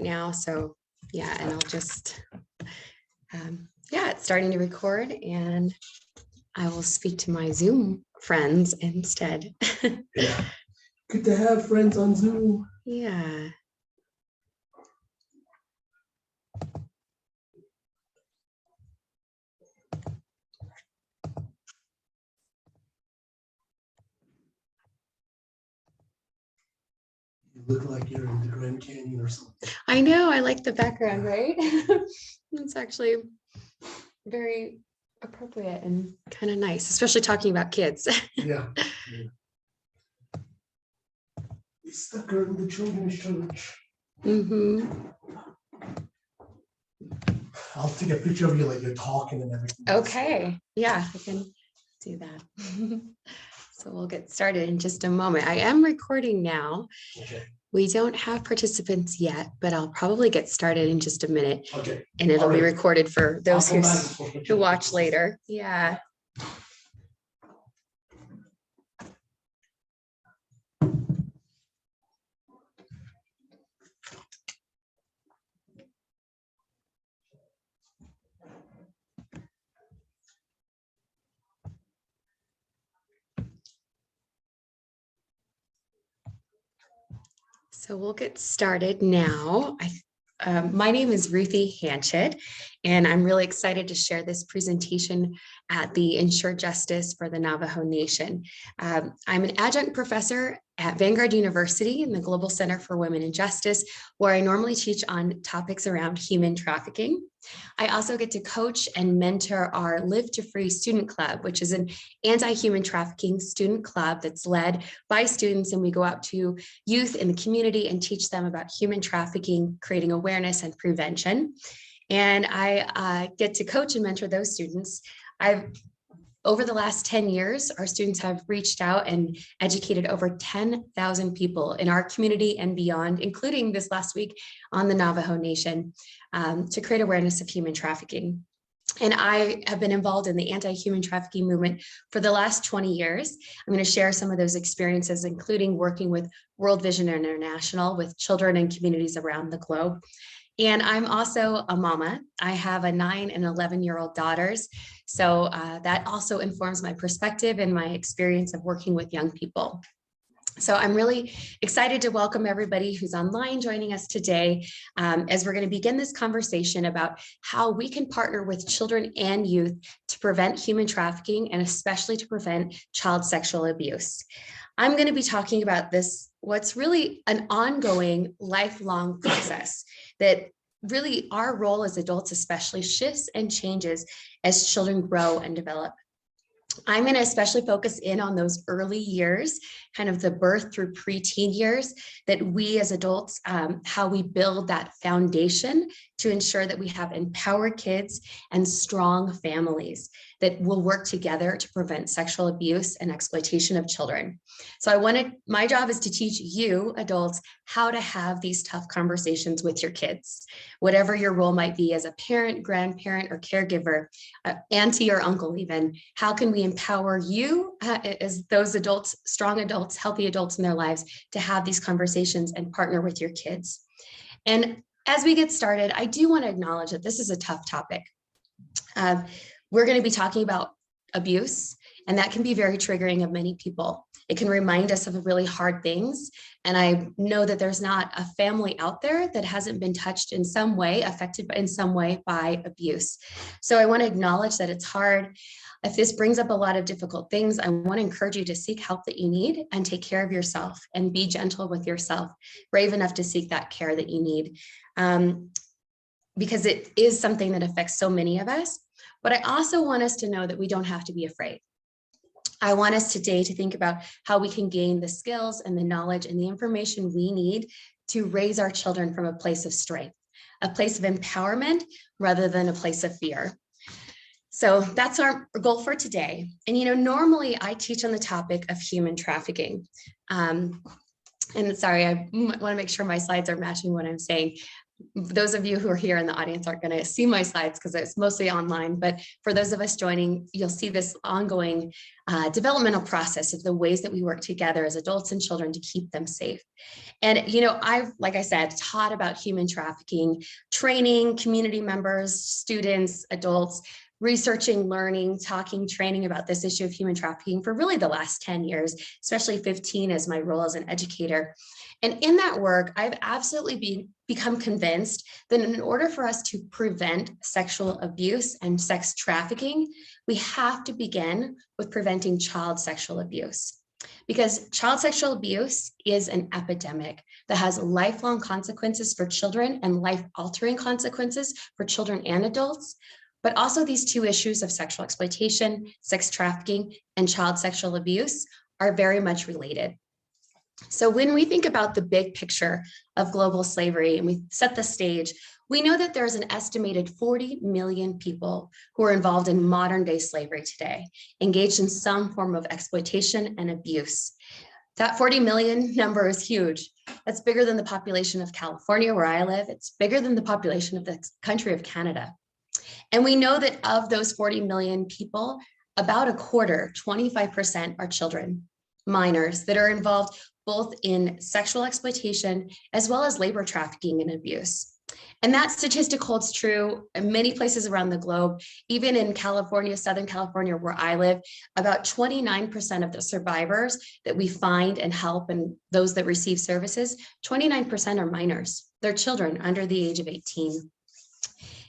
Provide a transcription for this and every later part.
right now. So yeah, and I'll just, yeah, it's starting to record and I will speak to my Zoom friends instead. Yeah, good to have friends on Zoom. Yeah. You look like you're in the Grand Canyon or something. I know, I like the background, right? It's actually very appropriate and kind of nice, especially talking about kids. Yeah. We stuck her in the children's church. I'll take a picture of you like you're talking and everything. Okay, yeah, I can do that. So we'll get started in just a moment. I am recording now. Okay. We don't have participants yet, but I'll probably get started in just a minute. Okay. And it'll be recorded for those who watch later. Yeah. So we'll get started now. My name is Ruthi Hanchett, and I'm really excited to share this presentation at the Ensure Justice for the Navajo Nation. I'm an adjunct professor at Vanguard University in the Global Center for Women and Justice, where I normally teach on topics around human trafficking. I also get to coach and mentor our Live to Free Student Club, which is an anti-human trafficking student club that's led by students, and we go out to youth in the community and teach them about human trafficking, creating awareness and prevention. And I get to coach and mentor those students. Over the last 10 years, our students have reached out and educated over 10,000 people in our community and beyond, including this last week on the Navajo Nation, to create awareness of human trafficking. And I have been involved in the anti-human trafficking movement for the last 20 years. I'm going to share some of those experiences, including working with World Vision International with children and communities around the globe. And I'm also a mama. I have a 9 and 11-year-old daughters. So that also informs my perspective and my experience of working with young people. So I'm really excited to welcome everybody who's online joining us today as we're going to begin this conversation about how we can partner with children and youth to prevent human trafficking and especially to prevent child sexual abuse. I'm going to be talking about this, what's really an ongoing lifelong process that really our role as adults especially shifts and changes as children grow and develop. I'm going to especially focus in on those early years, kind of the birth through preteen years, that we as adults, how we build that foundation to ensure that we have empowered kids and strong families that will work together to prevent sexual abuse and exploitation of children. So my job is to teach you adults how to have these tough conversations with your kids, whatever your role might be as a parent, grandparent, or caregiver, auntie or uncle even. How can we empower you as those adults, strong adults, healthy adults in their lives to have these conversations and partner with your kids? And as we get started, I do want to acknowledge that this is a tough topic. We're going to be talking about abuse, and that can be very triggering of many people. It can remind us of really hard things. And I know that there's not a family out there that hasn't been touched in some way, affected in some way by abuse. So I want to acknowledge that it's hard. If this brings up a lot of difficult things, I want to encourage you to seek help that you need and take care of yourself and be gentle with yourself, brave enough to seek that care that you need. Because it is something that affects so many of us. But I also want us to know that we don't have to be afraid. I want us today to think about how we can gain the skills and the knowledge and the information we need to raise our children from a place of strength, a place of empowerment rather than a place of fear. So that's our goal for today. And normally I teach on the topic of human trafficking. And sorry, I want to make sure my slides are matching what I'm saying. those of you who are here in the audience aren't going to see my slides because it's mostly online, but for those of us joining, you'll see this ongoing developmental process of the ways that we work together as adults and children to keep them safe. And, I've, like I said, taught about human trafficking, training community members, students, adults, researching, learning, talking, training about this issue of human trafficking for really the last 10 years, especially 15 as my role as an educator. And in that work, I've absolutely become convinced that in order for us to prevent sexual abuse and sex trafficking, we have to begin with preventing child sexual abuse. Because child sexual abuse is an epidemic that has lifelong consequences for children and life-altering consequences for children and adults. But also these two issues of sexual exploitation, sex trafficking, and child sexual abuse are very much related. So when we think about the big picture of global slavery and we set the stage, we know that there's an estimated 40 million people who are involved in modern day slavery today, engaged in some form of exploitation and abuse. That 40 million number is huge. That's bigger than the population of California, where I live. It's bigger than the population of the country of Canada. And we know that of those 40 million people, about a quarter, 25% are children, minors that are involved both in sexual exploitation as well as labor trafficking and abuse. And that statistic holds true in many places around the globe. Even in California, Southern California, where I live, about 29% of the survivors that we find and help and those that receive services, 29% are minors. They're children under the age of 18.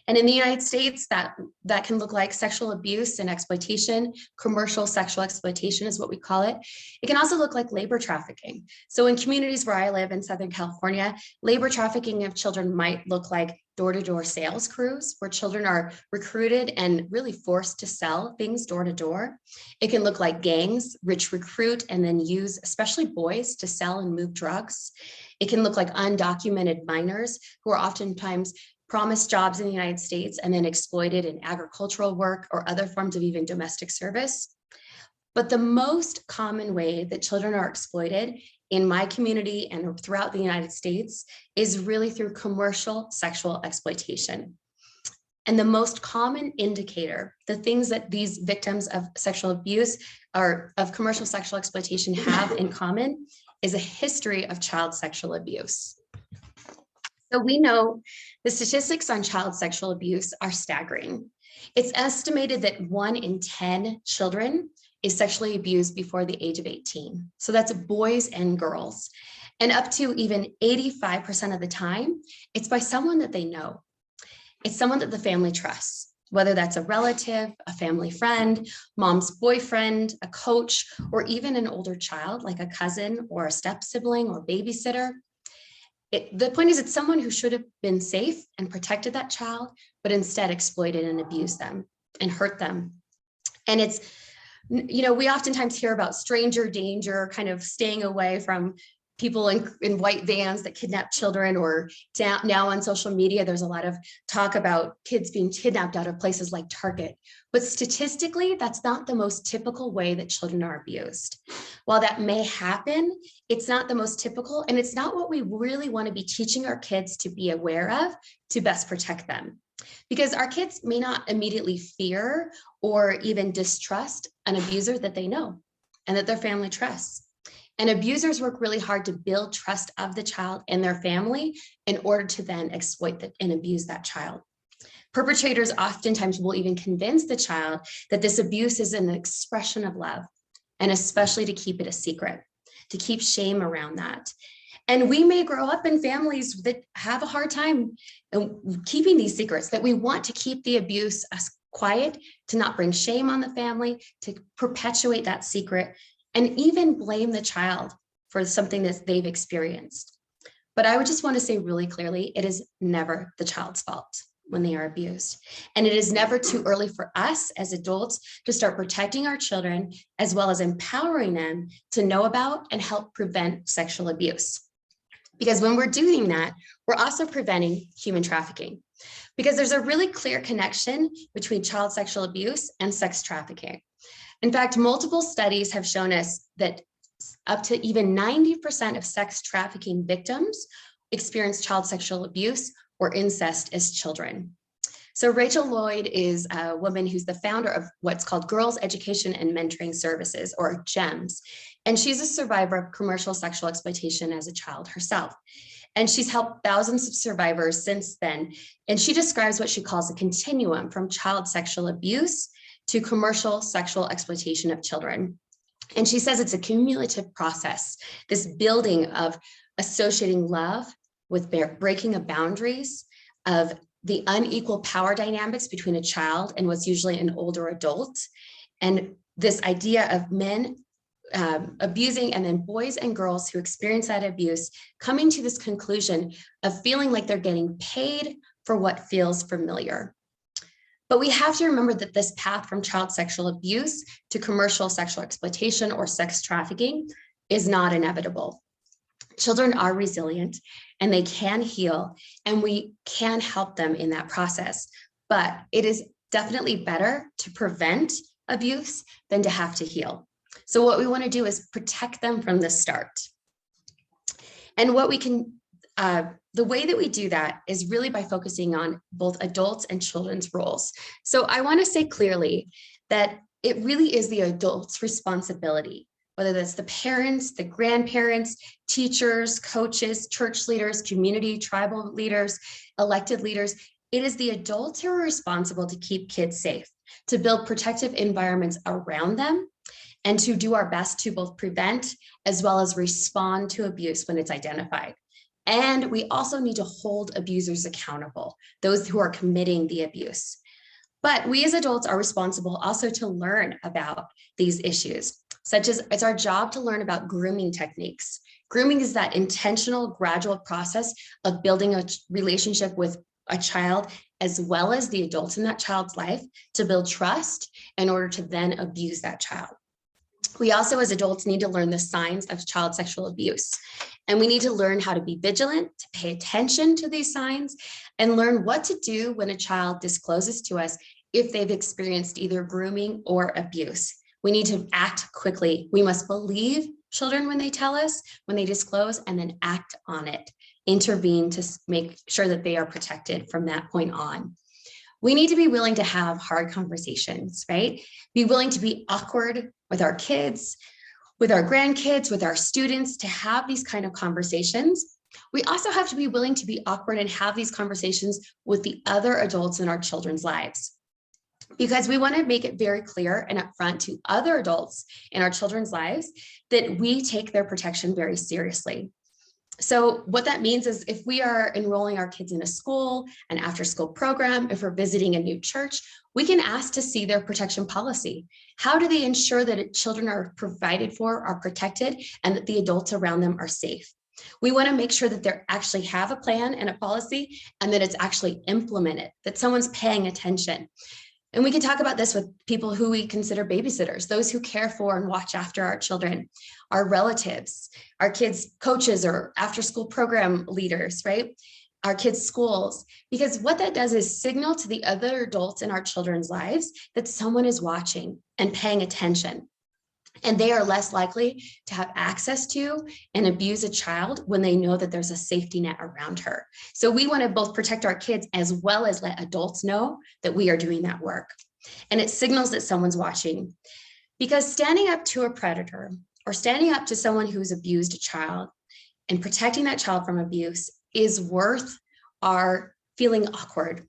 And in the United States, that can look like sexual abuse and exploitation. Commercial sexual exploitation is what we call it. It can also look like labor trafficking. So in communities where I live in Southern California, labor trafficking of children might look like door-to-door sales crews where children are recruited and really forced to sell things door to door. It can look like gangs which recruit and then use especially boys to sell and move drugs. It can look like undocumented minors who are oftentimes promised jobs in the United States and then exploited in agricultural work or other forms of even domestic service. But the most common way that children are exploited in my community and throughout the United States is really through commercial sexual exploitation. And the most common indicator, the things that these victims of sexual abuse or of commercial sexual exploitation have in common is a history of child sexual abuse. So we know the statistics on child sexual abuse are staggering. It's estimated that 1 in 10 children is sexually abused before the age of 18. So that's boys and girls. And up to even 85% of the time, it's by someone that they know. It's someone that the family trusts, whether that's a relative, a family friend, mom's boyfriend, a coach, or even an older child like a cousin or a step sibling or babysitter. The point is, it's someone who should have been safe and protected that child, but instead exploited and abused them and hurt them. And it's, we oftentimes hear about stranger danger, kind of staying away from people in white vans that kidnap children, or now on social media, there's a lot of talk about kids being kidnapped out of places like Target. But statistically, that's not the most typical way that children are abused. While that may happen, it's not the most typical, and it's not what we really want to be teaching our kids to be aware of to best protect them. Because our kids may not immediately fear or even distrust an abuser that they know and that their family trusts. And abusers work really hard to build trust of the child and their family in order to then exploit and abuse that child. Perpetrators oftentimes will even convince the child that this abuse is an expression of love, and especially to keep it a secret, to keep shame around that. And we may grow up in families that have a hard time keeping these secrets, that we want to keep the abuse quiet, to not bring shame on the family, to perpetuate that secret, and even blame the child for something that they've experienced. But I would just want to say really clearly, it is never the child's fault when they are abused. And it is never too early for us as adults to start protecting our children, as well as empowering them to know about and help prevent sexual abuse. Because when we're doing that, we're also preventing human trafficking. Because there's a really clear connection between child sexual abuse and sex trafficking. In fact, multiple studies have shown us that up to even 90% of sex trafficking victims experience child sexual abuse or incest as children. So Rachel Lloyd is a woman who's the founder of what's called Girls Education and Mentoring Services, or GEMS. And she's a survivor of commercial sexual exploitation as a child herself. And she's helped thousands of survivors since then. And she describes what she calls a continuum from child sexual abuse to commercial sexual exploitation of children. And she says it's a cumulative process, this building of associating love with breaking of boundaries, of the unequal power dynamics between a child and what's usually an older adult, and this idea of men abusing, and then boys and girls who experience that abuse coming to this conclusion of feeling like they're getting paid for what feels familiar. But we have to remember that this path from child sexual abuse to commercial sexual exploitation or sex trafficking is not inevitable. Children are resilient and they can heal, and we can help them in that process. But it is definitely better to prevent abuse than to have to heal. So what we want to do is protect them from the start. And what we can, the way that we do that is really by focusing on both adults and children's roles. So I want to say clearly that it really is the adult's responsibility, whether that's the parents, the grandparents, teachers, coaches, church leaders, community, tribal leaders, elected leaders. It is the adults who are responsible to keep kids safe, to build protective environments around them, and to do our best to both prevent as well as respond to abuse when it's identified. And we also need to hold abusers accountable, those who are committing the abuse. But we as adults are responsible also to learn about these issues, such as it's our job to learn about grooming techniques. Grooming is that intentional, gradual process of building a relationship with a child as well as the adults in that child's life to build trust in order to then abuse that child. We also, as adults, need to learn the signs of child sexual abuse. And we need to learn how to be vigilant, to pay attention to these signs, and learn what to do when a child discloses to us if they've experienced either grooming or abuse. We need to act quickly. We must believe children when they tell us, when they disclose, and then act on it, intervene to make sure that they are protected from that point on. We need to be willing to have hard conversations, right? Be willing to be awkward with our kids, with our grandkids, with our students, to have these kind of conversations. We also have to be willing to be awkward and have these conversations with the other adults in our children's lives, because we want to make it very clear and upfront to other adults in our children's lives that we take their protection very seriously. So what that means is if we are enrolling our kids in a school, an after-school program, if we're visiting a new church, we can ask to see their protection policy. How do they ensure that children are provided for, are protected, and that the adults around them are safe? We want to make sure that they actually have a plan and a policy, and that it's actually implemented, that someone's paying attention. And we can talk about this with people who we consider babysitters, those who care for and watch after our children, our relatives, our kids' coaches or after-school program leaders, right? Our kids' schools, because what that does is signal to the other adults in our children's lives that someone is watching and paying attention. And they are less likely to have access to and abuse a child when they know that there's a safety net around her. So we want to both protect our kids as well as let adults know that we are doing that work. And it signals that someone's watching, because standing up to a predator or standing up to someone who's abused a child and protecting that child from abuse is worth our feeling awkward.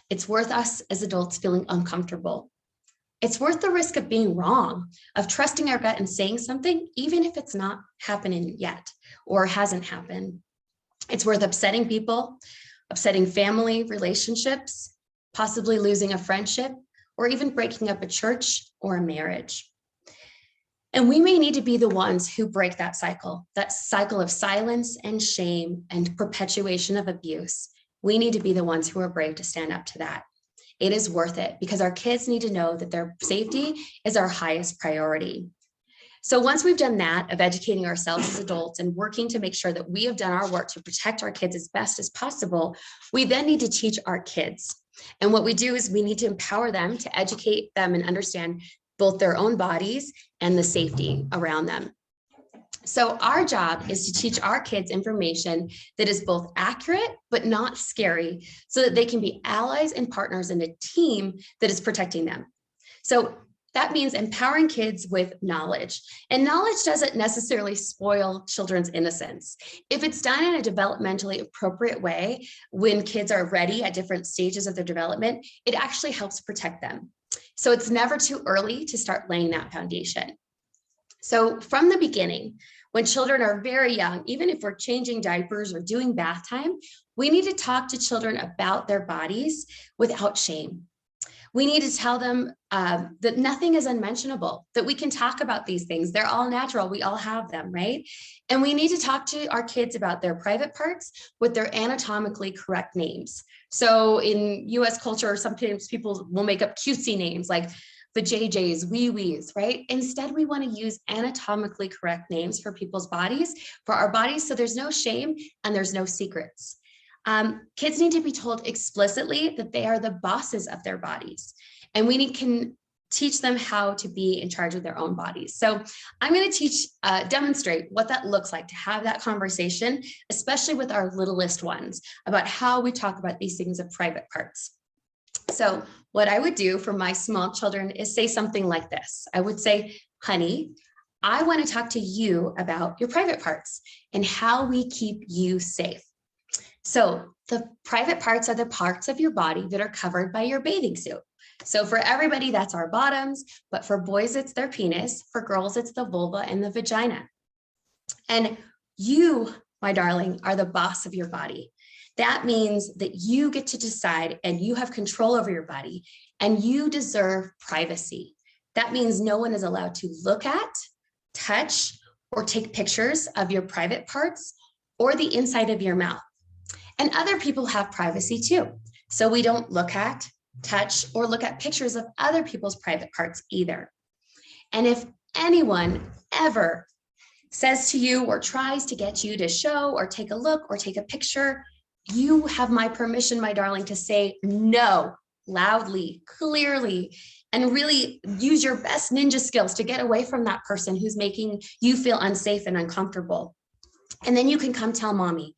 It's worth us as adults feeling uncomfortable. It's worth the risk of being wrong, of trusting our gut and saying something, even if it's not happening yet or hasn't happened. It's worth upsetting people, upsetting family relationships, possibly losing a friendship, or even breaking up a church or a marriage. And we may need to be the ones who break that cycle of silence and shame and perpetuation of abuse. We need to be the ones who are brave to stand up to that. It is worth it, because our kids need to know that their safety is our highest priority. So once we've done that of educating ourselves as adults and working to make sure that we have done our work to protect our kids as best as possible, we then need to teach our kids. And what we do is we need to empower them to educate them and understand both their own bodies and the safety around them. So our job is to teach our kids information that is both accurate, but not scary, so that they can be allies and partners in a team that is protecting them. So that means empowering kids with knowledge. And knowledge doesn't necessarily spoil children's innocence. If it's done in a developmentally appropriate way, when kids are ready at different stages of their development, it actually helps protect them. So it's never too early to start laying that foundation. So from the beginning, when children are very young, even if we're changing diapers or doing bath time, we need to talk to children about their bodies without shame. We need to tell them that nothing is unmentionable, that we can talk about these things. They're all natural. We all have them, right? And we need to talk to our kids about their private parts with their anatomically correct names. So in US culture, sometimes people will make up cutesy names like the JJs, wee wees, right? Instead, we want to use anatomically correct names for people's bodies, for our bodies, so there's no shame and there's no secrets. Kids need to be told explicitly that they are the bosses of their bodies, and we can teach them how to be in charge of their own bodies. So I'm going to demonstrate what that looks like to have that conversation, especially with our littlest ones, about how we talk about these things of private parts. So what I would do for my small children is say something like this. I would say, honey, I want to talk to you about your private parts and how we keep you safe. So the private parts are the parts of your body that are covered by your bathing suit. So for everybody, that's our bottoms, but for boys, it's their penis. For girls, it's the vulva and the vagina. And you, my darling, are the boss of your body. That means that you get to decide and you have control over your body and you deserve privacy. That means no one is allowed to look at, touch, or take pictures of your private parts or the inside of your mouth. And other people have privacy too. So we don't look at, touch, or look at pictures of other people's private parts either. And if anyone ever says to you or tries to get you to show or take a look or take a picture, you have my permission, my darling, to say no loudly, clearly, and really use your best ninja skills to get away from that person who's making you feel unsafe and uncomfortable. And then you can come tell mommy.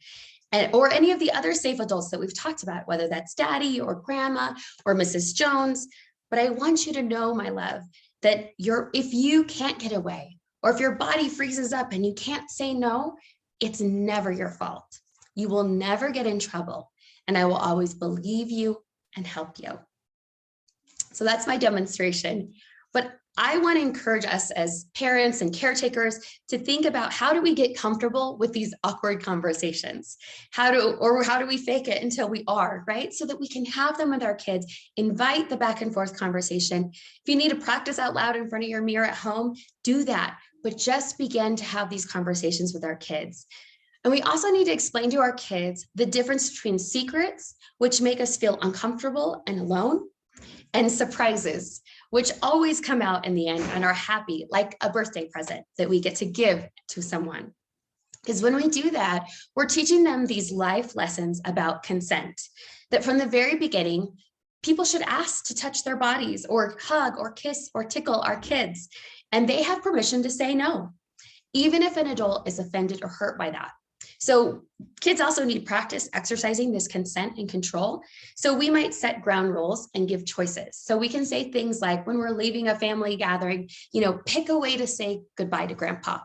Or any of the other safe adults that we've talked about, whether that's daddy or grandma or Mrs. Jones. But I want you to know, my love, that if you can't get away, or if your body freezes up and you can't say no, it's never your fault. You will never get in trouble, and I will always believe you and help you. So that's my demonstration. But I want to encourage us as parents and caretakers to think about, how do we get comfortable with these awkward conversations? How do we fake it until we are, right? So that we can have them with our kids, invite the back and forth conversation. If you need to practice out loud in front of your mirror at home, do that, but just begin to have these conversations with our kids. And we also need to explain to our kids the difference between secrets, which make us feel uncomfortable and alone, and surprises, which always come out in the end and are happy, like a birthday present that we get to give to someone. Because when we do that, we're teaching them these life lessons about consent, that from the very beginning, people should ask to touch their bodies or hug or kiss or tickle our kids, and they have permission to say no, even if an adult is offended or hurt by that. So kids also need practice exercising this consent and control. So we might set ground rules and give choices. So we can say things like, when we're leaving a family gathering, pick a way to say goodbye to grandpa.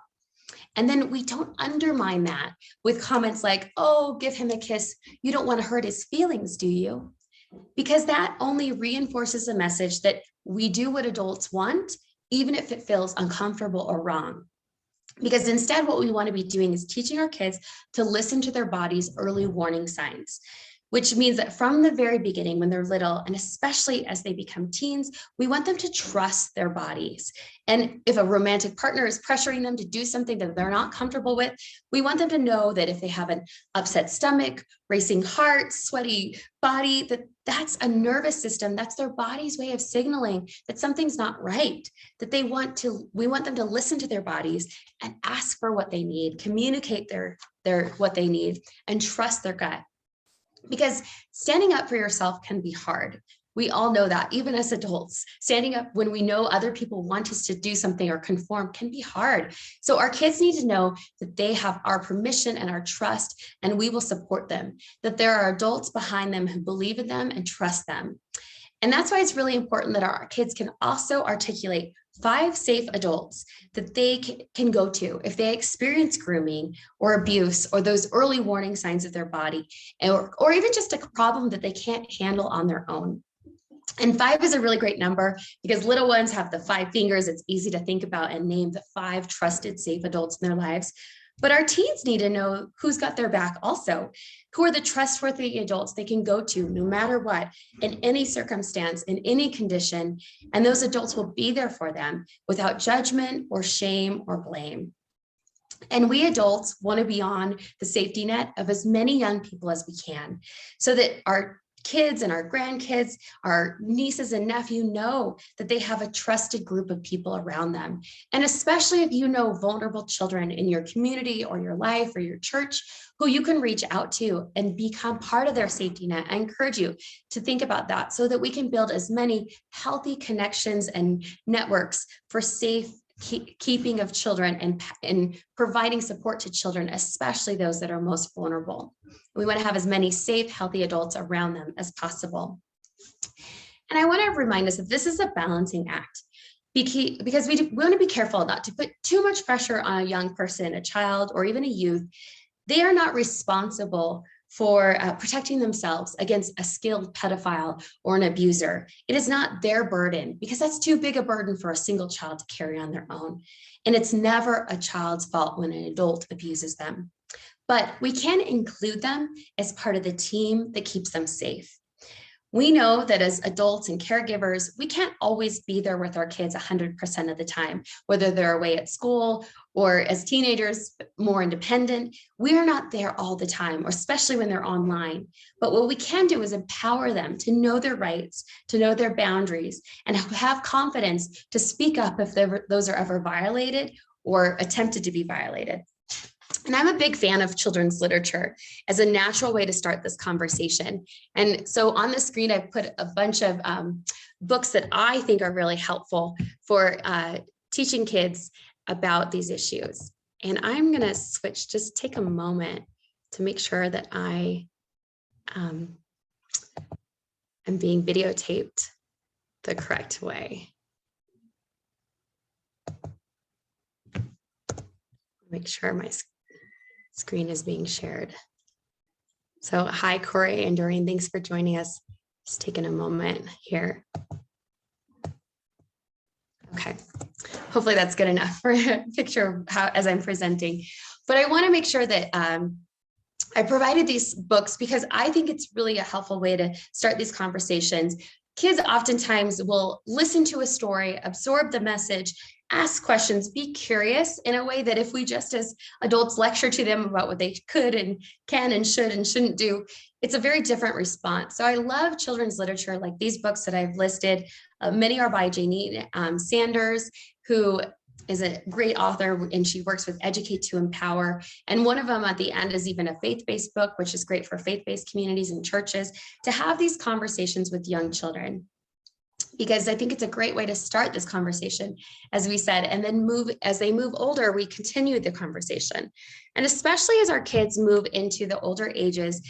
And then we don't undermine that with comments like, oh, give him a kiss. You don't want to hurt his feelings, do you? Because that only reinforces a message that we do what adults want, even if it feels uncomfortable or wrong. Because instead, what we want to be doing is teaching our kids to listen to their body's early warning signs, which means that from the very beginning, when they're little, and especially as they become teens, we want them to trust their bodies. And if a romantic partner is pressuring them to do something that they're not comfortable with, we want them to know that if they have an upset stomach, racing heart, sweaty body, that's a nervous system. That's their body's way of signaling that something's not right, that we want them to listen to their bodies and ask for what they need, communicate what they need, and trust their gut. Because standing up for yourself can be hard. We all know that, even as adults, standing up when we know other people want us to do something or conform can be hard. So our kids need to know that they have our permission and our trust, and we will support them, that there are adults behind them who believe in them and trust them. And that's why it's really important that our kids can also articulate 5 safe adults that they can go to if they experience grooming or abuse or those early warning signs of their body, or even just a problem that they can't handle on their own. And 5 is a really great number because little ones have the 5 fingers. It's easy to think about and name the 5 trusted, safe adults in their lives. But our teens need to know who's got their back also. Who are the trustworthy adults they can go to no matter what, in any circumstance, in any condition. And those adults will be there for them without judgment or shame or blame. And we adults want to be on the safety net of as many young people as we can, so that our kids and our grandkids, our nieces and nephews know that they have a trusted group of people around them. And especially if you know vulnerable children in your community or your life or your church who you can reach out to and become part of their safety net. I encourage you to think about that so that we can build as many healthy connections and networks for safe keeping of children and providing support to children, especially those that are most vulnerable. We want to have as many safe, healthy adults around them as possible. And I want to remind us that this is a balancing act because we want to be careful not to put too much pressure on a young person, a child, or even a youth. They are not responsible for protecting themselves against a skilled pedophile or an abuser. It is not their burden because that's too big a burden for a single child to carry on their own. And it's never a child's fault when an adult abuses them. But we can include them as part of the team that keeps them safe. We know that as adults and caregivers, we can't always be there with our kids 100% of the time, whether they're away at school or as teenagers, more independent. We are not there all the time, or especially when they're online. But what we can do is empower them to know their rights, to know their boundaries, and have confidence to speak up if those are ever violated or attempted to be violated. And I'm a big fan of children's literature as a natural way to start this conversation. And so on the screen, I've put a bunch of books that I think are really helpful for teaching kids about these issues. And I'm going to switch, just take a moment to make sure that I am being videotaped the correct way. Make sure my screen is being shared. So hi, Corey and Doreen, thanks for joining us. Just taking a moment here. Okay, hopefully that's good enough for a picture of how, as I'm presenting. But I wanna make sure that I provided these books because I think it's really a helpful way to start these conversations. Kids oftentimes will listen to a story, absorb the message, ask questions, be curious in a way that if we just as adults lecture to them about what they could and can and should and shouldn't do, it's a very different response. So I love children's literature like these books that I've listed. Many are by Janie Sanders, who is a great author, and she works with Educate to Empower. And one of them at the end is even a faith-based book, which is great for faith-based communities and churches to have these conversations with young children. Because I think it's a great way to start this conversation, as we said, and then as they move older, we continue the conversation. And especially as our kids move into the older ages,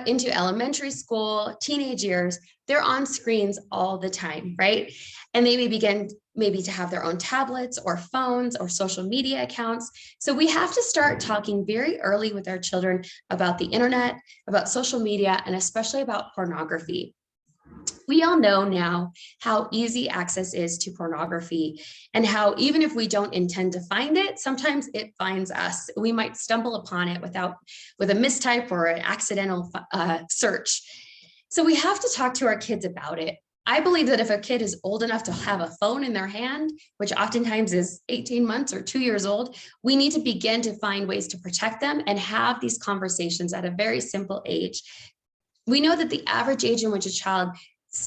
into elementary school, teenage years, they're on screens all the time, right? And they may begin maybe to have their own tablets or phones or social media accounts. So we have to start talking very early with our children about the internet, about social media, and especially about pornography. We all know now how easy access is to pornography and how even if we don't intend to find it, sometimes it finds us. We might stumble upon it with a mistype or an accidental search. So we have to talk to our kids about it. I believe that if a kid is old enough to have a phone in their hand, which oftentimes is 18 months or 2 years old, we need to begin to find ways to protect them and have these conversations at a very simple age. We know that the average age in which a child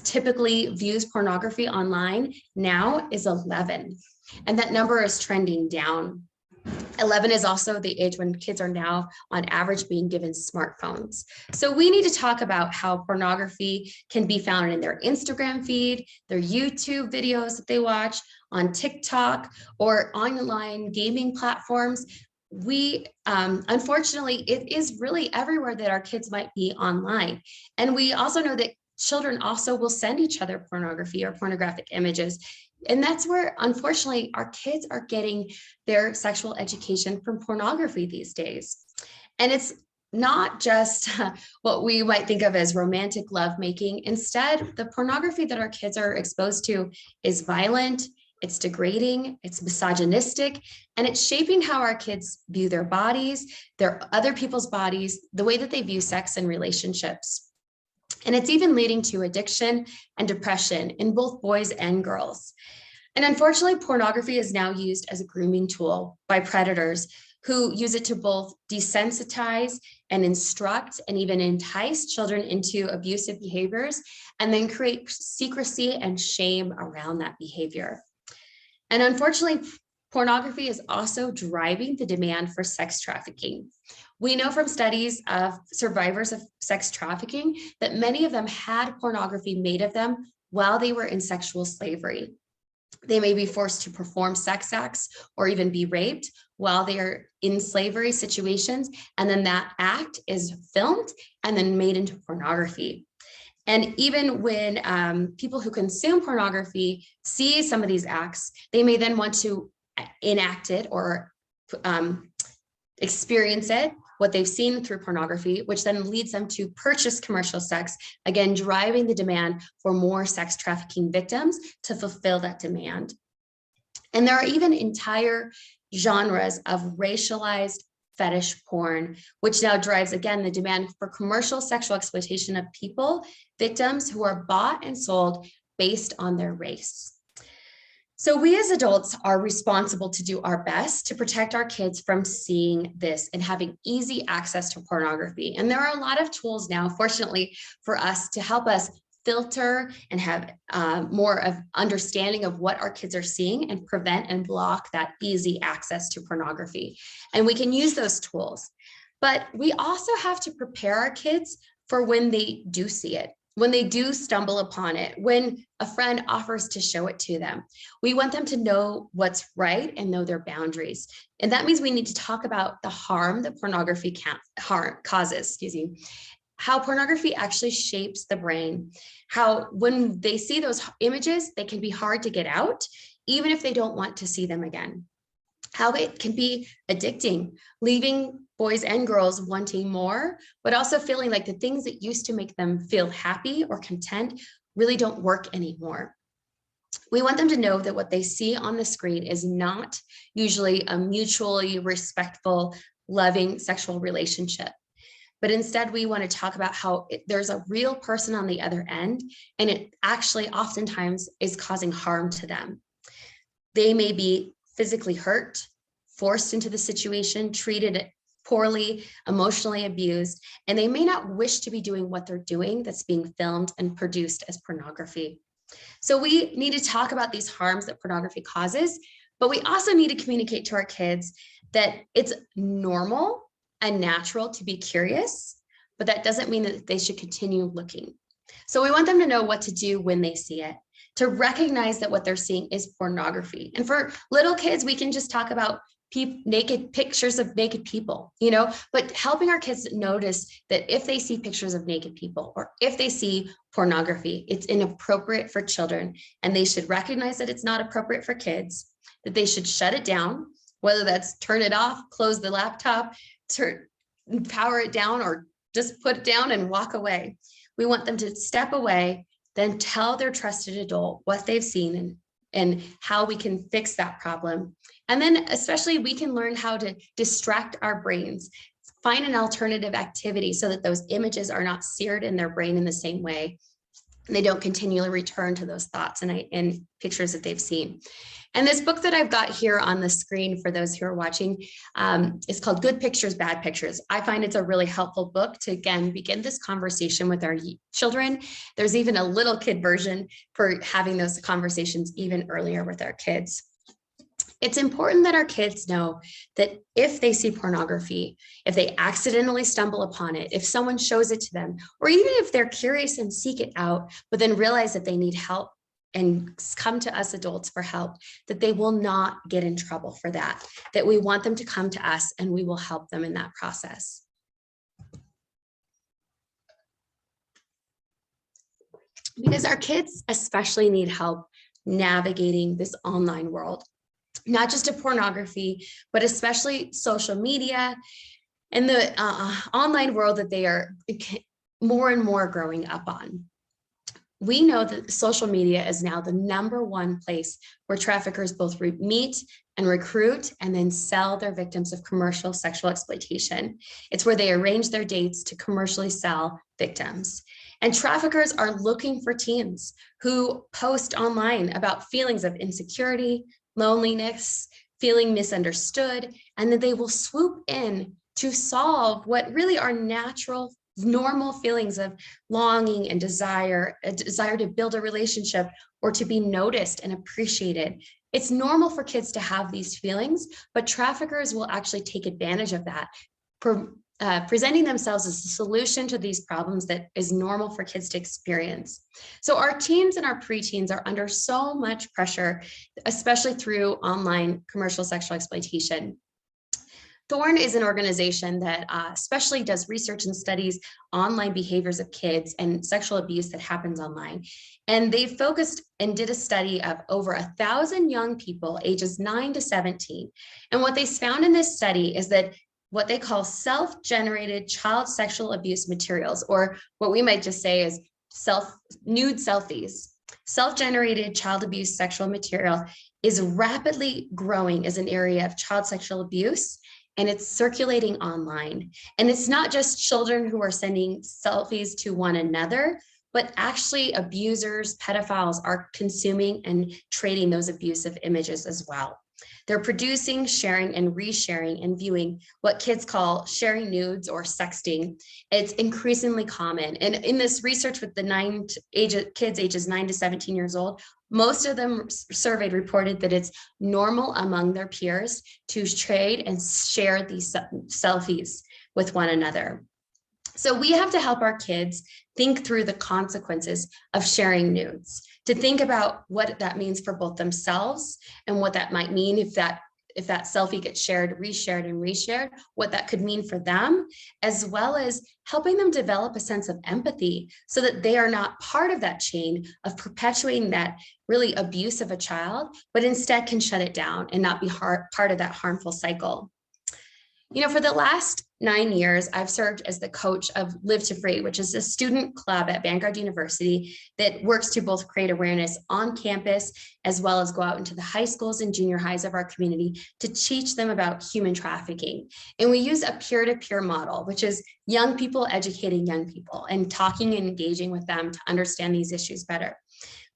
typically views pornography online now is 11, and that number is trending down. 11 is also the age when kids are now on average being given smartphones. So we need to talk about how pornography can be found in their Instagram feed, their YouTube videos that they watch, on TikTok, or online gaming platforms. We unfortunately, it is really everywhere that our kids might be online. And we also know that children also will send each other pornography or pornographic images. And that's where, unfortunately, our kids are getting their sexual education from pornography these days. And it's not just what we might think of as romantic lovemaking. Instead, the pornography that our kids are exposed to is violent, it's degrading, it's misogynistic, and it's shaping how our kids view their bodies, their other people's bodies, the way that they view sex and relationships. And it's even leading to addiction and depression in both boys and girls. And unfortunately, pornography is now used as a grooming tool by predators who use it to both desensitize and instruct and even entice children into abusive behaviors, and then create secrecy and shame around that behavior. And unfortunately, pornography is also driving the demand for sex trafficking. We know from studies of survivors of sex trafficking that many of them had pornography made of them while they were in sexual slavery. They may be forced to perform sex acts or even be raped while they are in slavery situations. And then that act is filmed and then made into pornography. And even when people who consume pornography see some of these acts, they may then want to enact it or experience it, what they've seen through pornography, which then leads them to purchase commercial sex, again, driving the demand for more sex trafficking victims to fulfill that demand. And there are even entire genres of racialized fetish porn, which now drives, again, the demand for commercial sexual exploitation of people, victims who are bought and sold based on their race. So we as adults are responsible to do our best to protect our kids from seeing this and having easy access to pornography. And there are a lot of tools now, fortunately, for us to help us filter and have more of understanding of what our kids are seeing and prevent and block that easy access to pornography. And we can use those tools. But we also have to prepare our kids for when they do see it, when they do stumble upon it, when a friend offers to show it to them. We want them to know what's right and know their boundaries. And that means we need to talk about the harm that pornography causes, how pornography actually shapes the brain, how when they see those images, they can be hard to get out, even if they don't want to see them again. How it can be addicting, leaving boys and girls wanting more, but also feeling like the things that used to make them feel happy or content really don't work anymore. We want them to know that what they see on the screen is not usually a mutually respectful, loving sexual relationship. But instead, we want to talk about how there's a real person on the other end, and it actually oftentimes is causing harm to them. They may be physically hurt, forced into the situation, treated poorly, emotionally abused, and they may not wish to be doing what they're doing that's being filmed and produced as pornography. So we need to talk about these harms that pornography causes, but we also need to communicate to our kids that it's normal and natural to be curious, but that doesn't mean that they should continue looking. So we want them to know what to do when they see it, to recognize that what they're seeing is pornography. And for little kids, we can just talk about naked pictures of naked people, but helping our kids notice that if they see pictures of naked people or if they see pornography, it's inappropriate for children, and they should recognize that it's not appropriate for kids, that they should shut it down, whether that's turn it off, close the laptop, power it down, or just put it down and walk away. We want them to step away, then tell their trusted adult what they've seen and how we can fix that problem. And then especially we can learn how to distract our brains, find an alternative activity so that those images are not seared in their brain in the same way. And they don't continually return to those thoughts and pictures that they've seen. And this book that I've got here on the screen for those who are watching is called Good Pictures, Bad Pictures. I find it's a really helpful book to, again, begin this conversation with our children. There's even a little kid version for having those conversations even earlier with our kids. It's important that our kids know that if they see pornography, if they accidentally stumble upon it, if someone shows it to them, or even if they're curious and seek it out, but then realize that they need help and come to us adults for help, that they will not get in trouble for that, that we want them to come to us and we will help them in that process. Because our kids especially need help navigating this online world, not just to pornography, but especially social media and the online world that they are more and more growing up on. We know that social media is now the #1 place where traffickers both meet and recruit and then sell their victims of commercial sexual exploitation. It's where they arrange their dates to commercially sell victims. And traffickers are looking for teens who post online about feelings of insecurity, loneliness, feeling misunderstood, and that they will swoop in to solve what really are natural, normal feelings of longing and desire, a desire to build a relationship or to be noticed and appreciated. It's normal for kids to have these feelings, but traffickers will actually take advantage of that, presenting themselves as a solution to these problems that is normal for kids to experience. So our teens and our preteens are under so much pressure, especially through online commercial sexual exploitation. Thorn is an organization that especially does research and studies online behaviors of kids and sexual abuse that happens online. And they focused and did a study of over 1,000 young people ages 9 to 17. And what they found in this study is that what they call self-generated child sexual abuse materials, or what we might just say is nude selfies, self-generated child abuse sexual material is rapidly growing as an area of child sexual abuse. And it's circulating online. And it's not just children who are sending selfies to one another, but actually abusers, pedophiles are consuming and trading those abusive images as well. They're producing, sharing, and resharing and viewing what kids call sharing nudes or sexting. It's increasingly common. And in this research with the kids ages 9 to 17 years old, most of them surveyed reported that it's normal among their peers to trade and share these selfies with one another. So we have to help our kids think through the consequences of sharing nudes, to think about what that means for both themselves and what that might mean if that selfie gets shared, reshared, and reshared, what that could mean for them, as well as helping them develop a sense of empathy so that they are not part of that chain of perpetuating that really abuse of a child, but instead can shut it down and not be part of that harmful cycle. You know, for the last 9 years, I've served as the coach of Live to Free, which is a student club at Vanguard University that works to both create awareness on campus, as well as go out into the high schools and junior highs of our community to teach them about human trafficking. And we use a peer-to-peer model, which is young people educating young people and talking and engaging with them to understand these issues better.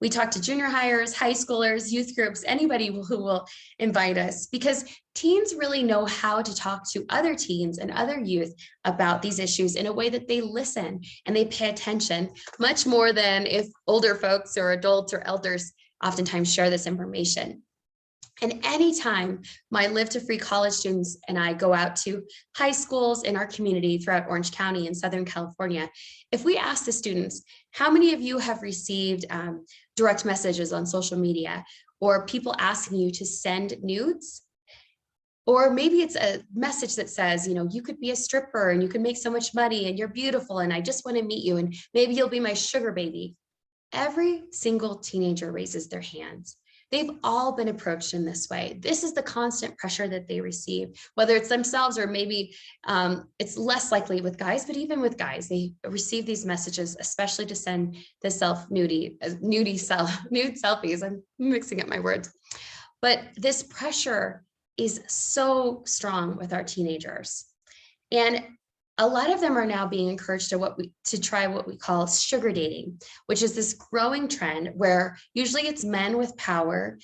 We talk to junior hires, high schoolers, youth groups, anybody who will invite us, because teens really know how to talk to other teens and other youth about these issues in a way that they listen and they pay attention, much more than if older folks or adults or elders oftentimes share this information. And anytime my Live to Free college students and I go out to high schools in our community throughout Orange County in Southern California, if we ask the students, how many of you have received direct messages on social media or people asking you to send nudes? Or maybe it's a message that says, you know, you could be a stripper and you can make so much money and you're beautiful and I just want to meet you and maybe you'll be my sugar baby. Every single teenager raises their hands. They've all been approached in this way. This is the constant pressure that they receive, whether it's themselves or maybe it's less likely with guys, but even with guys, they receive these messages, especially to send the nude selfies. I'm mixing up my words. But this pressure is so strong with our teenagers. And a lot of them are now being encouraged to try what we call sugar dating, which is this growing trend where usually it's men with power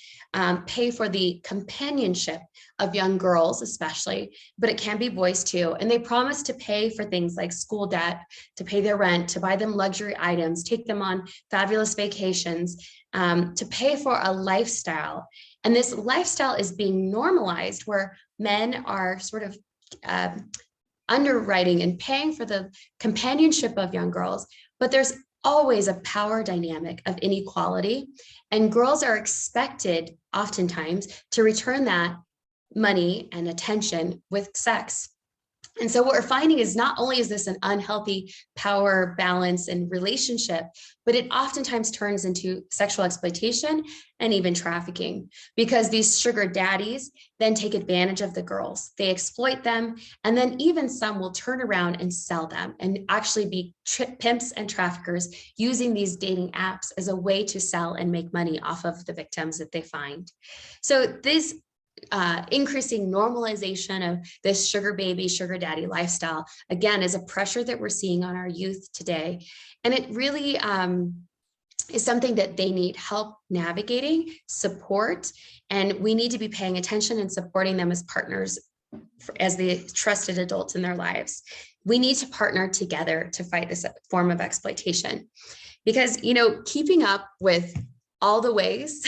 pay for the companionship of young girls, especially, but it can be boys too. And they promise to pay for things like school debt, to pay their rent, to buy them luxury items, take them on fabulous vacations, to pay for a lifestyle. And this lifestyle is being normalized where men are sort of underwriting and paying for the companionship of young girls, but there's always a power dynamic of inequality, and girls are expected oftentimes to return that money and attention with sex. And so what we're finding is not only is this an unhealthy power balance and relationship, but it oftentimes turns into sexual exploitation and even trafficking, because these sugar daddies then take advantage of the girls. They exploit them, and then even some will turn around and sell them and actually be pimps and traffickers using these dating apps as a way to sell and make money off of the victims that they find. So this increasing normalization of this sugar baby, sugar daddy lifestyle, again, is a pressure that we're seeing on our youth today. And it really is something that they need help navigating, support, and we need to be paying attention and supporting them as partners, as the trusted adults in their lives. We need to partner together to fight this form of exploitation, because, you know, keeping up with all the ways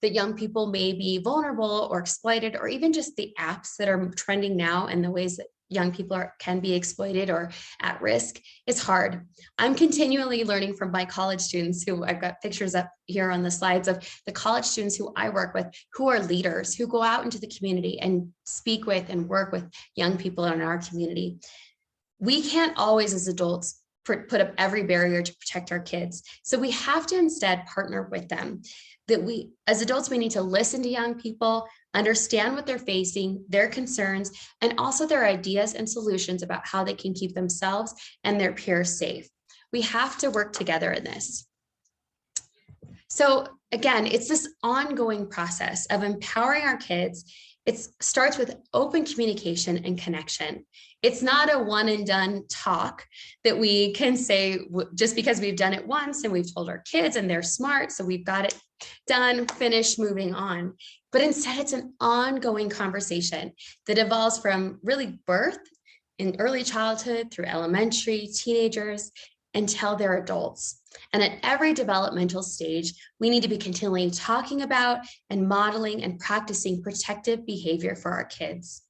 that young people may be vulnerable or exploited, or even just the apps that are trending now and the ways that young people can be exploited or at risk, is hard. I'm continually learning from my college students, who I've got pictures up here on the slides of the college students who I work with, who are leaders, who go out into the community and speak with and work with young people in our community. We can't always, as adults, put up every barrier to protect our kids. So we have to instead partner with them. That we, as adults, we need to listen to young people, understand what they're facing, their concerns, and also their ideas and solutions about how they can keep themselves and their peers safe. We have to work together in this. So again, it's this ongoing process of empowering our kids. It starts with open communication and connection. It's not a one and done talk that we can say just because we've done it once and we've told our kids and they're smart, so we've got it done, finished, moving on. But instead, it's an ongoing conversation that evolves from really birth in early childhood through elementary, teenagers, until they're adults. And at every developmental stage, we need to be continually talking about and modeling and practicing protective behavior for our kids,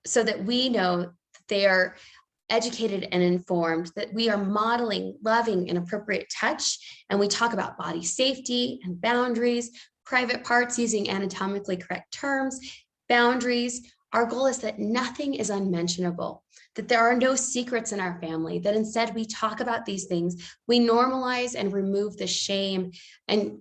so that we know that they are educated and informed, that we are modeling loving and appropriate touch. And we talk about body safety and boundaries, private parts using anatomically correct terms, boundaries. Our goal is that nothing is unmentionable, that there are no secrets in our family, that instead we talk about these things, we normalize and remove the shame and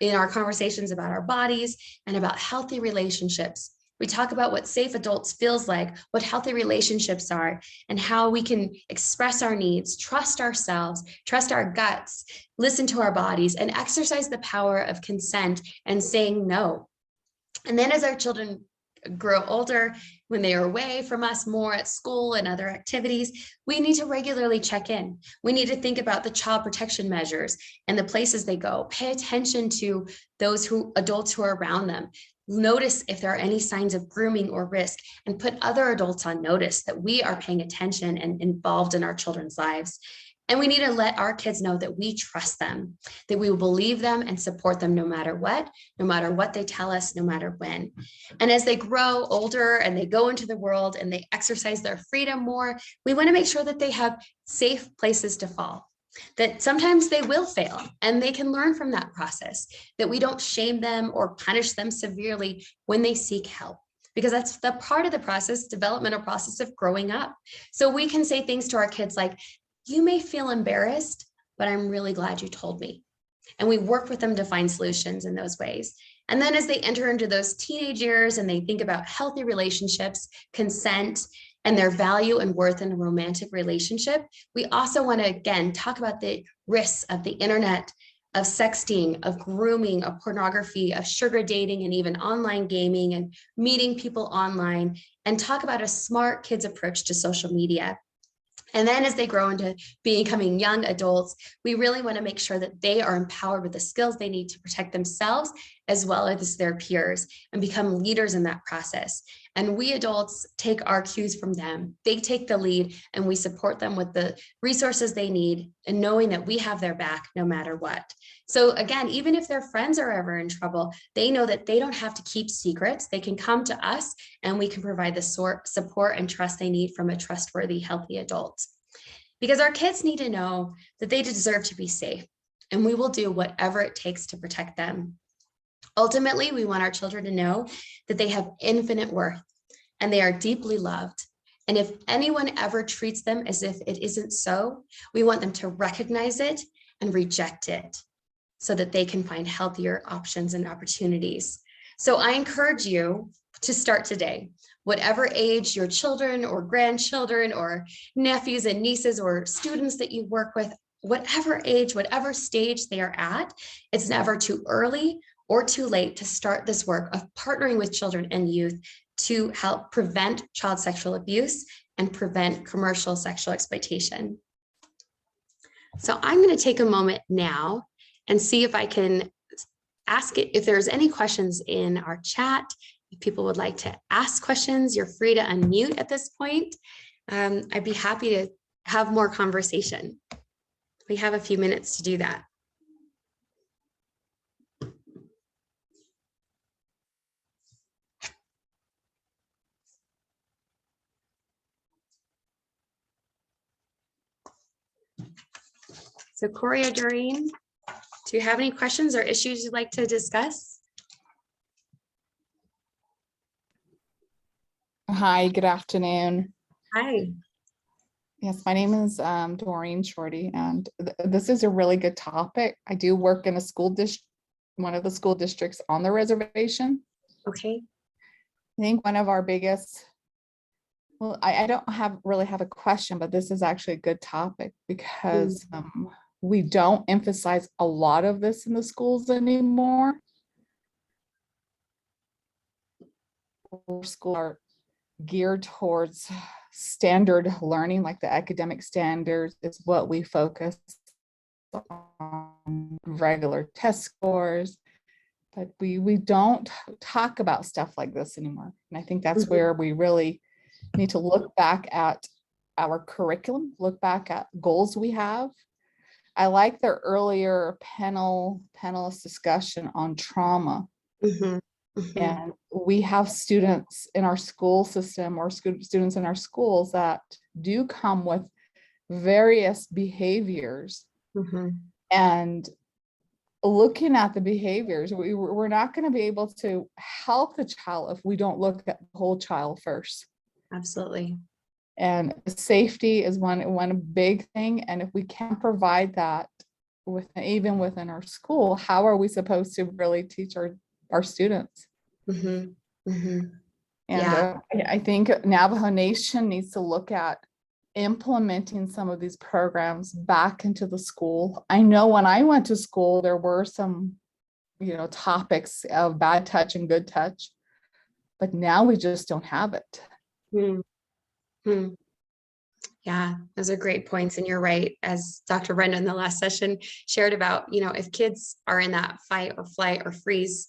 in our conversations about our bodies and about healthy relationships. We talk about what safe adults feels like, what healthy relationships are, and how we can express our needs, trust ourselves, trust our guts, listen to our bodies, and exercise the power of consent and saying no. And then as our children grow older, when they are away from us more at school and other activities, we need to regularly check in. We need to think about the child protection measures and the places they go. Pay attention to those adults who are around them. Notice if there are any signs of grooming or risk, and put other adults on notice that we are paying attention and involved in our children's lives. And we need to let our kids know that we trust them, that we will believe them and support them no matter what they tell us, no matter when. And as they grow older and they go into the world and they exercise their freedom more, we want to make sure that they have safe places to fall, that sometimes they will fail and they can learn from that process, that we don't shame them or punish them severely when they seek help, because that's the part of the process, developmental process of growing up. So we can say things to our kids like, you may feel embarrassed, but I'm really glad you told me. And we work with them to find solutions in those ways. And then as they enter into those teenage years and they think about healthy relationships, consent, and their value and worth in a romantic relationship, we also want to, again, talk about the risks of the internet, of sexting, of grooming, of pornography, of sugar dating, and even online gaming and meeting people online, and talk about a smart kids approach to social media. And then as they grow into becoming young adults, we really want to make sure that they are empowered with the skills they need to protect themselves as well as their peers and become leaders in that process. And we adults take our cues from them. They take the lead and we support them with the resources they need and knowing that we have their back no matter what. So again, even if their friends are ever in trouble, they know that they don't have to keep secrets. They can come to us and we can provide the support and trust they need from a trustworthy, healthy adult. Because our kids need to know that they deserve to be safe, and we will do whatever it takes to protect them. Ultimately, we want our children to know that they have infinite worth and they are deeply loved. And if anyone ever treats them as if it isn't so, we want them to recognize it and reject it so that they can find healthier options and opportunities. So I encourage you to start today. Whatever age your children or grandchildren or nephews and nieces or students that you work with, whatever age, whatever stage they are at, it's never too early or too late to start this work of partnering with children and youth to help prevent child sexual abuse and prevent commercial sexual exploitation. So I'm going to take a moment now and see if I can ask it if there's any questions in our chat. If people would like to ask questions, you're free to unmute at this point. I'd be happy to have more conversation. We have a few minutes to do that. So Corey or Doreen, do you have any questions or issues you'd like to discuss? Hi, good afternoon. Hi. Yes, my name is Doreen Shorty, and this is a really good topic. I do work in a school district, one of the school districts on the reservation. Okay. I think one of our biggest, well, I don't really have a question, but this is actually a good topic because we don't emphasize a lot of this in the schools anymore. Schools are geared towards standard learning, like the academic standards is what we focus on, regular test scores, but we don't talk about stuff like this anymore. And I think that's where we really need to look back at our curriculum, look back at goals we have. I like the earlier panelist discussion on trauma. And we have students in our school system or students in our schools that do come with various behaviors. And looking at the behaviors, we're not going to be able to help the child if we don't look at the whole child first. Absolutely. And safety is one big thing. And if we can't provide that even within our school, how are we supposed to really teach our students? And I think Navajo Nation needs to look at implementing some of these programs back into the school. I know when I went to school, there were some, topics of bad touch and good touch, but now we just don't have it. Yeah, those are great points. And you're right, as Dr. Brenda in the last session shared about, if kids are in that fight or flight or freeze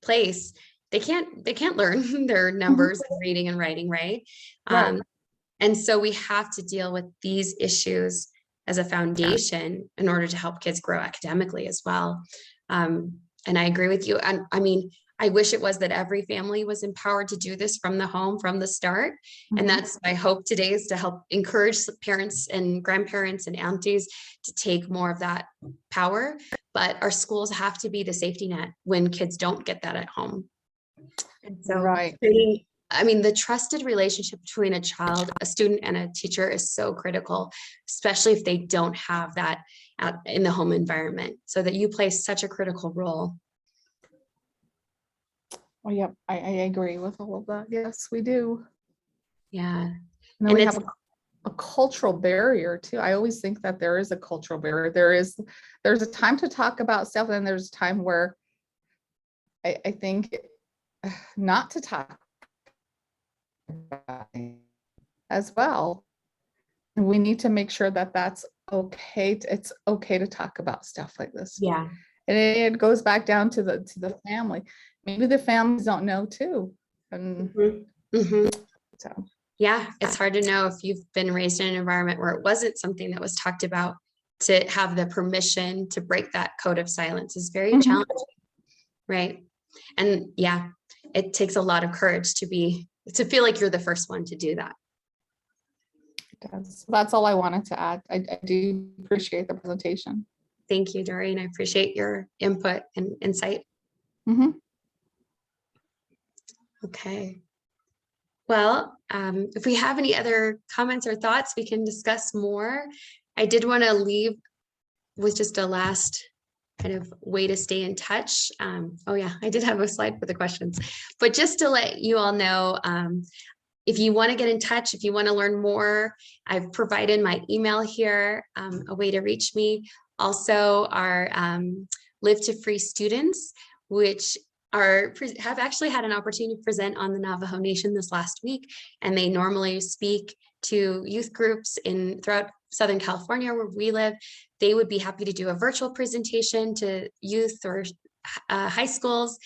place, they can't learn their numbers and reading and writing, right? And so we have to deal with these issues as a foundation in order to help kids grow academically as well. And I agree with you. And I mean, I wish it was that every family was empowered to do this from the home, from the start. And that's my hope today, is to help encourage parents and grandparents and aunties to take more of that power. But our schools have to be the safety net when kids don't get that at home. And so the trusted relationship between a child, a student, and a teacher is so critical, especially if they don't have that in the home environment, so that you play such a critical role. Oh, yeah, I agree with all of that. Yes, we do. Yeah. And then a cultural barrier too. I always think that there is a cultural barrier. There's a time to talk about stuff, and there's a time where I think not to talk about it as well. And we need to make sure that that's okay. It's okay to talk about stuff like this. Yeah. And it goes back down to the family. Maybe the families don't know too. And so Yeah, it's hard to know if you've been raised in an environment where it wasn't something that was talked about. To have the permission to break that code of silence is very challenging, right? And yeah, it takes a lot of courage to feel like you're the first one to do that. that's all I wanted to add. I do appreciate the presentation. Thank you, Doreen. I appreciate your input and insight. Okay. Well, if we have any other comments or thoughts, we can discuss more. I did want to leave with just a last kind of way to stay in touch. Oh yeah, I did have a slide for the questions, but just to let you all know, if you want to get in touch, if you want to learn more, I've provided my email here, a way to reach me. Also, our Live to Free students, which have actually had an opportunity to present on the Navajo Nation this last week, and they normally speak to youth groups throughout Southern California where we live. They would be happy to do a virtual presentation to youth or high schools.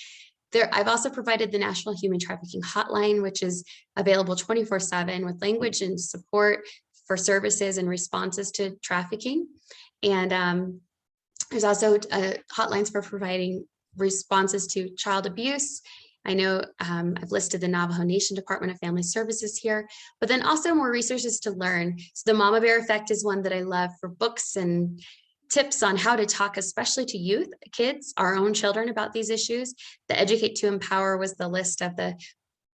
I've also provided the National Human Trafficking Hotline, which is available 24/7 with language and support for services and responses to trafficking. And there's also hotlines for providing responses to child abuse. I know I've listed the Navajo Nation Department of Family Services here, but then also more resources to learn. So the Mama Bear Effect is one that I love for books and tips on how to talk, especially to youth, kids, our own children, about these issues. The Educate to Empower was the list of the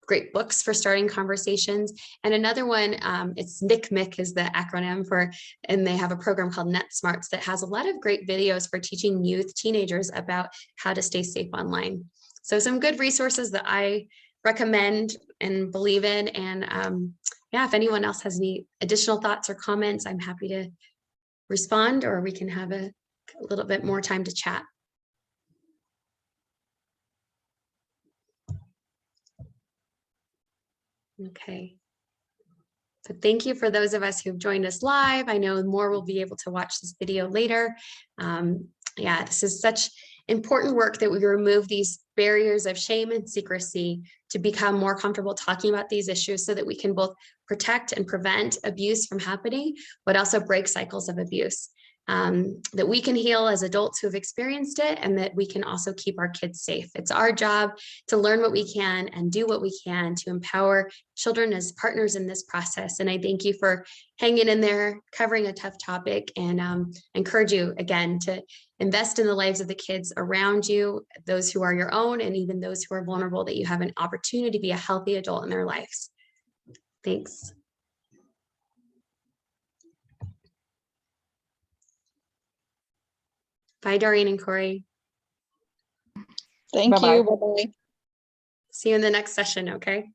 great books for starting conversations. And another one, it's NCMEC is the acronym for, and they have a program called Net Smarts that has a lot of great videos for teaching youth, teenagers about how to stay safe online. So some good resources that I recommend and believe in. And yeah, if anyone else has any additional thoughts or comments, I'm happy to respond, or we can have a little bit more time to chat. Okay. So thank you for those of us who've joined us live. I know more will be able to watch this video later. Yeah, this is such important work that we remove these barriers of shame and secrecy to become more comfortable talking about these issues so that we can both protect and prevent abuse from happening, but also break cycles of abuse. That we can heal as adults who have experienced it, and that we can also keep our kids safe. It's our job to learn what we can and do what we can to empower children as partners in this process. And I thank you for hanging in there, covering a tough topic, and encourage you again to invest in the lives of the kids around you, those who are your own, and even those who are vulnerable, that you have an opportunity to be a healthy adult in their lives. Thanks. Bye, Doreen and Corey. Thank Bye-bye. you. Bye-bye. See you in the next session, okay?